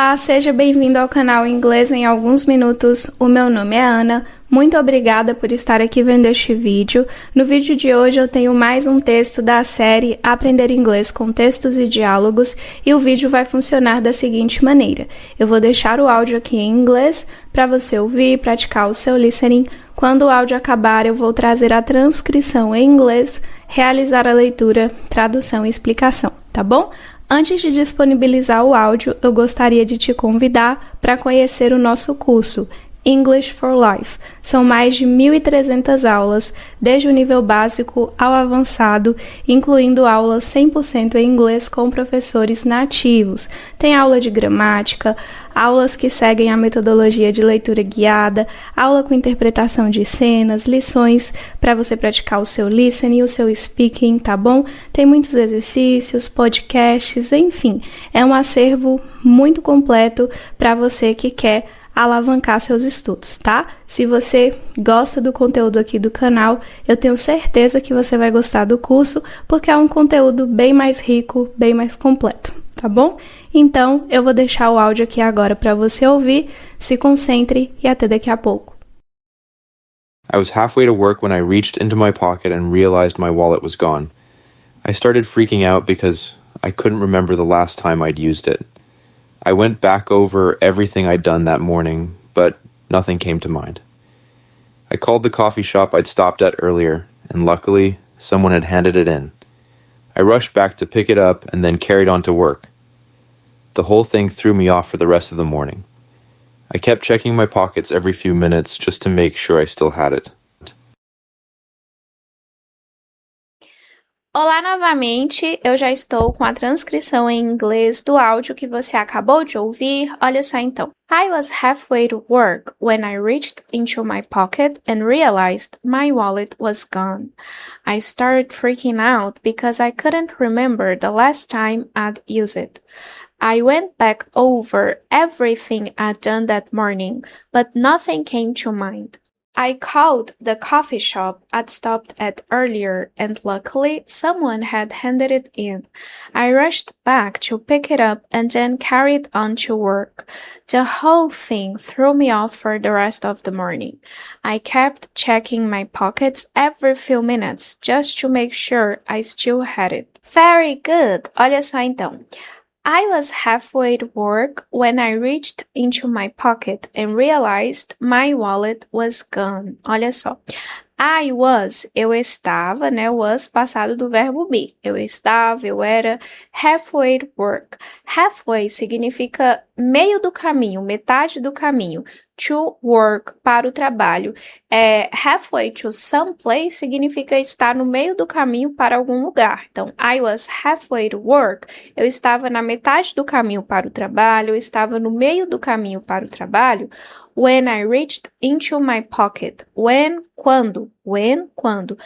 Olá, seja bem-vindo ao canal Inglês em Alguns Minutos. O meu nome é Ana. Muito obrigada por estar aqui vendo este vídeo. No vídeo de hoje eu tenho mais um texto da série Aprender Inglês com Textos e Diálogos e o vídeo vai funcionar da seguinte maneira. Eu vou deixar o áudio aqui em inglês para você ouvir e praticar o seu listening. Quando o áudio acabar, eu vou trazer a transcrição em inglês, realizar a leitura, tradução e explicação, tá bom? Antes de disponibilizar o áudio, eu gostaria de te convidar para conhecer o nosso curso English for Life. São mais de 1.300 aulas, desde o nível básico ao avançado, incluindo aulas 100% em inglês com professores nativos. Tem aula de gramática, aulas que seguem a metodologia de leitura guiada, aula com interpretação de cenas, lições para você praticar o seu listening e o seu speaking, tá bom? Tem muitos exercícios, podcasts, enfim, é um acervo muito completo para você que quer alavancar seus estudos, tá? Se você gosta do conteúdo aqui do canal, eu tenho certeza que você vai gostar do curso, porque é um conteúdo bem mais rico, bem mais completo, tá bom? Então, eu vou deixar o áudio aqui agora para você ouvir, se concentre e até daqui a pouco. I was halfway to work when I reached into my pocket and realized my wallet was gone. I started freaking out because I couldn't remember the last time I'd used it. I went back over everything I'd done that morning, but nothing came to mind. I called the coffee shop I'd stopped at earlier, and luckily, someone had handed it in. I rushed back to pick it up and then carried on to work. The whole thing threw me off for the rest of the morning. I kept checking my pockets every few minutes just to make sure I still had it. Olá novamente, eu já estou com a transcrição em inglês do áudio que você acabou de ouvir. Olha só então. I was halfway to work when I reached into my pocket and realized my wallet was gone. I started freaking out because I couldn't remember the last time I'd used it. I went back over everything I'd done that morning, but nothing came to mind. I called the coffee shop I'd stopped at earlier, and luckily someone had handed it in. I rushed back to pick it up and then carried on to work. The whole thing threw me off for the rest of the morning. I kept checking my pockets every few minutes just to make sure I still had it. Very good! Olha só então. I was halfway to work when I reached into my pocket and realized my wallet was gone. Olha só. I was, eu estava, né? Was, passado do verbo be. Eu estava, eu era. Halfway to work. Halfway significa meio do caminho, metade do caminho. To work, para o trabalho. Halfway to some place significa estar no meio do caminho para algum lugar. Então, I was halfway to work. Eu estava na metade do caminho para o trabalho, eu estava no meio do caminho para o trabalho. When I reached into my pocket. When, quando. When, quando.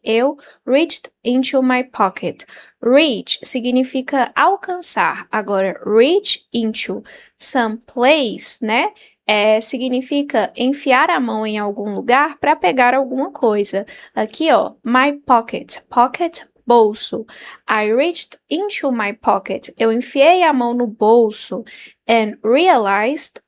Eu, reached into my pocket. Reach significa alcançar. Agora, reach into some place, né? Significa enfiar a mão em algum lugar para pegar alguma coisa. Aqui, ó, my pocket. Pocket, bolso. I reached into my pocket. Eu enfiei a mão no bolso. And realized,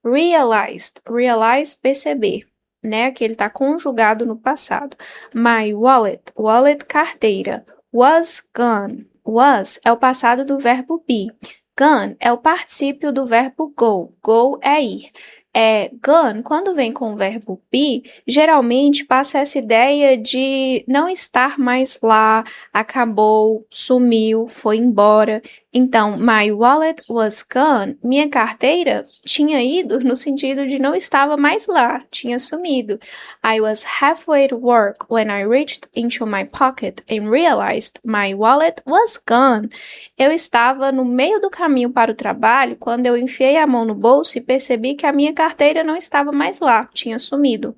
realized. Realize, perceber. Né? Aqui ele está conjugado no passado. My wallet. Wallet, carteira. Was gone. Was é o passado do verbo be. Gone é o particípio do verbo go. Go é ir. Gone, quando vem com o verbo be, geralmente passa essa ideia de não estar mais lá, acabou, sumiu, foi embora. Então, my wallet was gone. Minha carteira tinha ido no sentido de não estava mais lá, tinha sumido. I was halfway to work when I reached into my pocket and realized my wallet was gone. Eu estava no meio do caminho para o trabalho quando eu enfiei a mão no bolso e percebi que a minha carteira não estava mais lá, tinha sumido.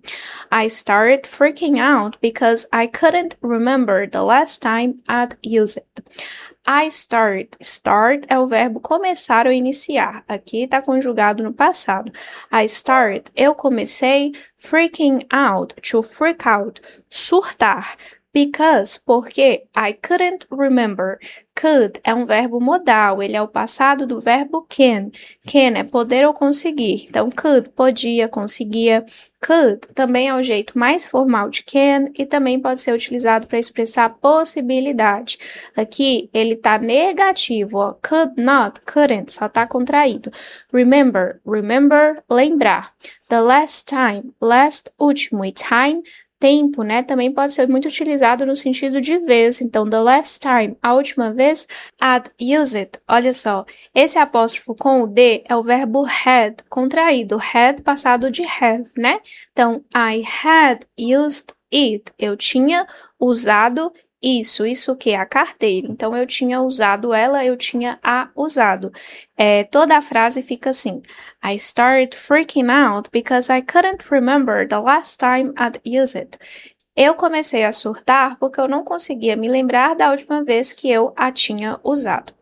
I started freaking out because I couldn't remember the last time I'd used it. I started. Start é o verbo começar ou iniciar. Aqui está conjugado no passado. I started. Eu comecei freaking out. To freak out. Surtar. Because, porque I couldn't remember. Could é um verbo modal, ele é o passado do verbo can. Can é poder ou conseguir. Então, could, podia, conseguia. Could também é o jeito mais formal de can e também pode ser utilizado para expressar possibilidade. Aqui, ele está negativo, ó. Could not, couldn't, só está contraído. Remember, remember, lembrar. The last time, last, último, e time, tempo, né, também pode ser muito utilizado no sentido de vez. Então, the last time, a última vez, I'd use it. Olha só, esse apóstrofo com o D é o verbo had, contraído. Had passado de have, né? Então, I had used it. Eu tinha usado isso o que? A carteira. Então, eu tinha usado ela, eu tinha a usado. Toda a frase fica assim. I started freaking out because I couldn't remember the last time I'd used it. Eu comecei a surtar porque eu não conseguia me lembrar da última vez que eu a tinha usado.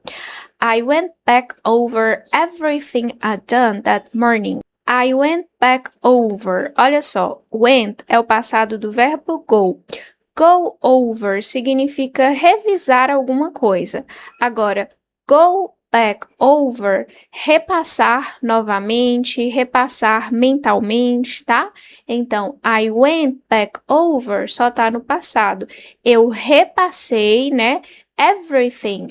I went back over everything I'd done that morning. I went back over. Olha só, went é o passado do verbo go. Go over significa revisar alguma coisa. Agora, go back over, repassar novamente, repassar mentalmente, tá? Então, I went back over só tá no passado. Eu repassei, né? Everything,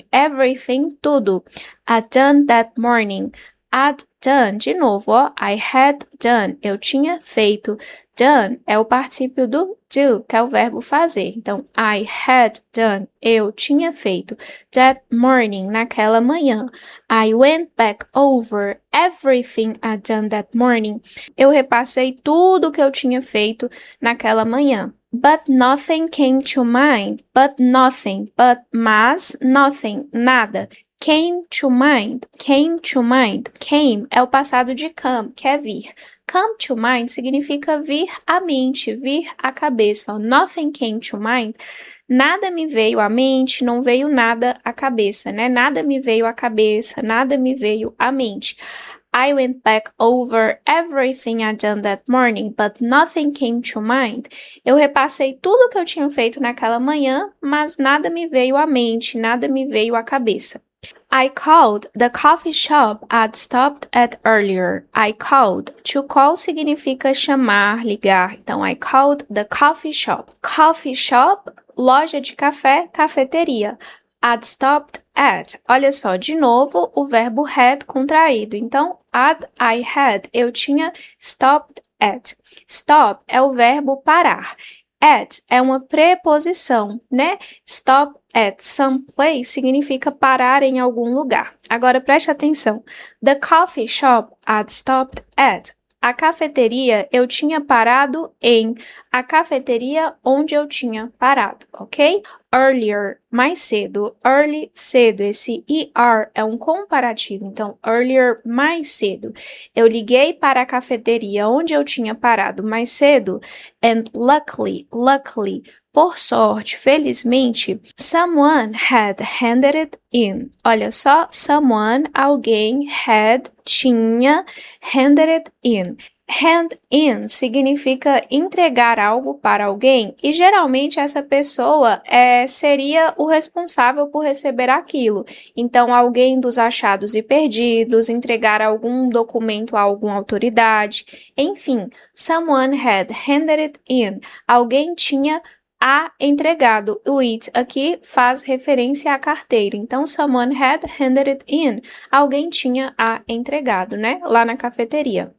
tudo. I'd done that morning. I'd done, de novo, ó. I had done, eu tinha feito. Done é o particípio do do, que é o verbo fazer. Então, I had done, eu tinha feito. That morning, naquela manhã. I went back over everything I'd done that morning. Eu repassei tudo que eu tinha feito naquela manhã. But nothing came to mind. But, mas, nothing, nada. Came to mind. Came é o passado de come, que é vir. Come to mind significa vir à mente, vir à cabeça. Nothing came to mind. Nada me veio à mente, não veio nada à cabeça, né? Nada me veio à cabeça, nada me veio à mente. I went back over everything I'd done that morning, but nothing came to mind. Eu repassei tudo que eu tinha feito naquela manhã, mas nada me veio à mente, nada me veio à cabeça. I called the coffee shop I'd stopped at earlier. I called. To call significa chamar, ligar. Então, I called the coffee shop. Coffee shop, loja de café, cafeteria. I'd stopped at. Olha só, de novo, o verbo had contraído. Então, I had. Eu tinha stopped at. Stop é o verbo parar. At é uma preposição, né? Stop at some place significa parar em algum lugar. Agora preste atenção. The coffee shop I'd stopped at. A cafeteria eu tinha parado em. A cafeteria onde eu tinha parado, ok? Earlier, mais cedo. Early, cedo. Esse ER é um comparativo. Então, earlier, mais cedo. Eu liguei para a cafeteria onde eu tinha parado mais cedo. And luckily, por sorte, felizmente, someone had handed it in. Olha só, someone, alguém, had, tinha, handed it in. Hand in significa entregar algo para alguém e geralmente essa pessoa seria o responsável por receber aquilo. Então, alguém dos achados e perdidos, entregar algum documento a alguma autoridade, enfim, someone had handed it in. Alguém tinha entregado. O it aqui faz referência à carteira. Então, someone had handed it in. Alguém tinha entregado, né? Lá na cafeteria.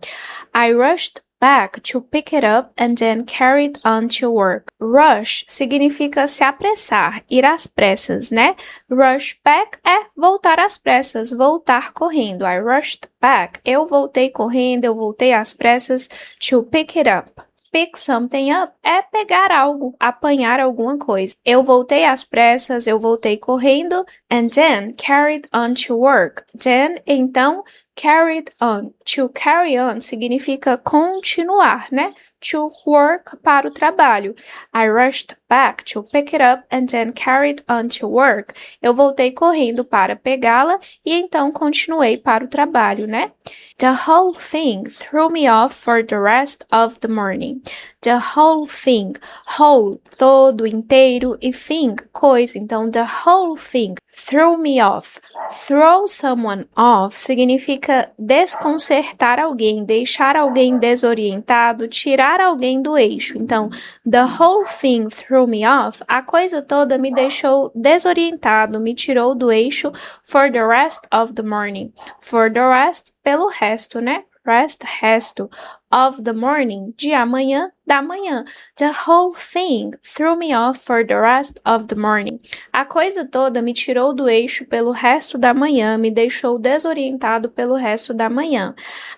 I rushed back to pick it up and then carried on to work. Rush significa se apressar, ir às pressas, né? Rush back é voltar às pressas, voltar correndo. I rushed back. Eu voltei correndo, eu voltei às pressas to pick it up. Pick something up é pegar algo, apanhar alguma coisa. Eu voltei às pressas, eu voltei correndo, and then carried on to work. Then, então, carried on. To carry on significa continuar, né? To work, para o trabalho. I rushed back to pick it up and then carried on to work. Eu voltei correndo para pegá-la e então continuei para o trabalho, né? The whole thing threw me off for the rest of the morning. The whole thing. Whole, todo, inteiro, e thing, coisa. Então, the whole thing threw me off. Throw someone off significa desconcertar alguém, deixar alguém desorientado, tirar alguém do eixo. Então, the whole thing threw me off, a coisa toda me deixou desorientado, me tirou do eixo for the rest of the morning. For the rest, pelo resto, né? Rest, resto, of the morning, de amanhã, da manhã. The whole thing threw me off for the rest of the morning. A coisa toda me tirou do eixo pelo resto da manhã, me deixou desorientado pelo resto da manhã.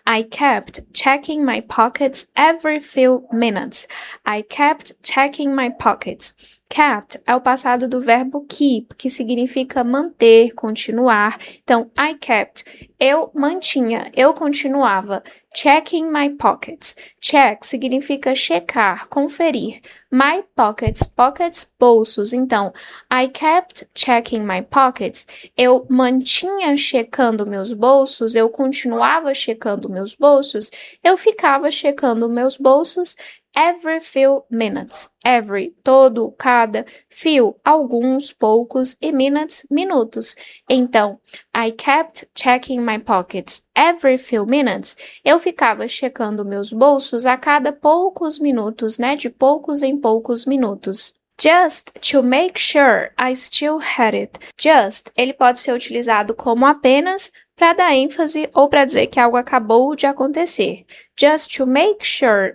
I kept checking my pockets every few minutes. I kept checking my pockets. Kept é o passado do verbo keep, que significa manter, continuar. Então, I kept, eu mantinha, eu continuava. Checking my pockets. Check significa checar, conferir. My pockets, pockets, bolsos. Então, I kept checking my pockets. Eu mantinha checando meus bolsos, eu continuava checando meus bolsos, eu ficava checando meus bolsos every few minutes. Every, todo, cada, few, alguns, poucos, e minutes, minutos. Então, I kept checking my pockets every few minutes. Eu ficava checando meus bolsos a cada poucos minutos, né? De poucos em poucos minutos. Just to make sure I still had it. Just, ele pode ser utilizado como apenas para dar ênfase ou para dizer que algo acabou de acontecer. Just to make sure,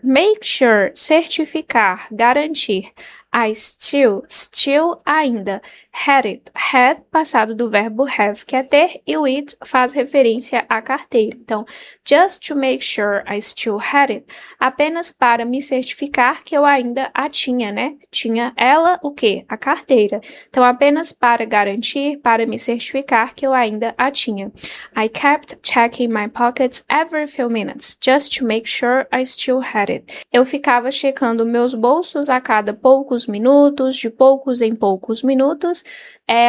certificar, garantir. I still, ainda. Had it, had, passado do verbo have, que é ter, e o it faz referência à carteira. Então, just to make sure I still had it, apenas para me certificar que eu ainda a tinha, né? Tinha ela, o quê? A carteira. Então, apenas para garantir, para me certificar que eu ainda a tinha. I kept checking my pockets every few minutes, just to make sure I still had it. Eu ficava checando meus bolsos a cada poucos minutos, de poucos em poucos minutos,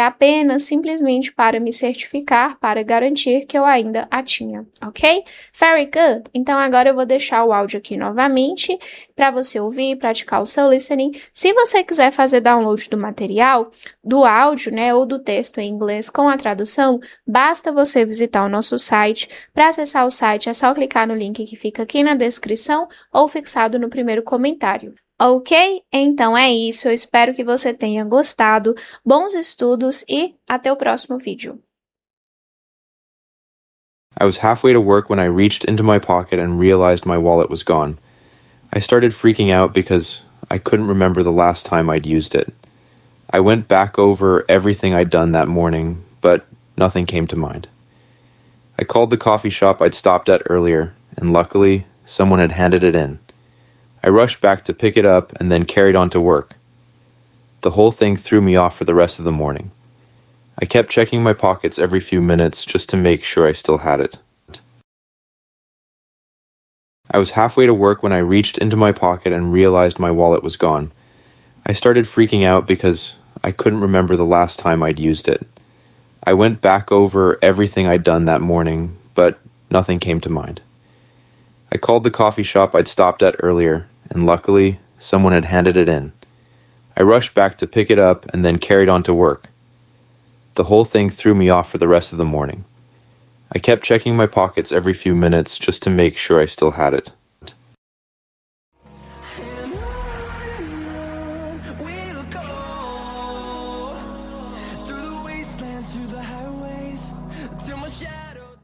apenas simplesmente para me certificar, para garantir que eu ainda a tinha, ok? Very good! Então agora eu vou deixar o áudio aqui novamente para você ouvir, praticar o seu listening. Se você quiser fazer download do material, do áudio, né, ou do texto em inglês com a tradução, basta você visitar o nosso site. Para acessar o site é só clicar no link que fica aqui na descrição ou fixado no primeiro comentário. Ok? Então é isso, eu espero que você tenha gostado. Bons estudos e até o próximo vídeo. I was halfway to work when I reached into my pocket and realized my wallet was gone. I started freaking out because I couldn't remember the last time I'd used it. I went back over everything I'd done that morning, but nothing came to mind. I called the coffee shop I'd stopped at earlier, and luckily, someone had handed it in. I rushed back to pick it up and then carried on to work. The whole thing threw me off for the rest of the morning. I kept checking my pockets every few minutes just to make sure I still had it. I was halfway to work when I reached into my pocket and realized my wallet was gone. I started freaking out because I couldn't remember the last time I'd used it. I went back over everything I'd done that morning, but nothing came to mind. I called the coffee shop I'd stopped at earlier, and luckily, someone had handed it in. I rushed back to pick it up and then carried on to work. The whole thing threw me off for the rest of the morning. I kept checking my pockets every few minutes just to make sure I still had it.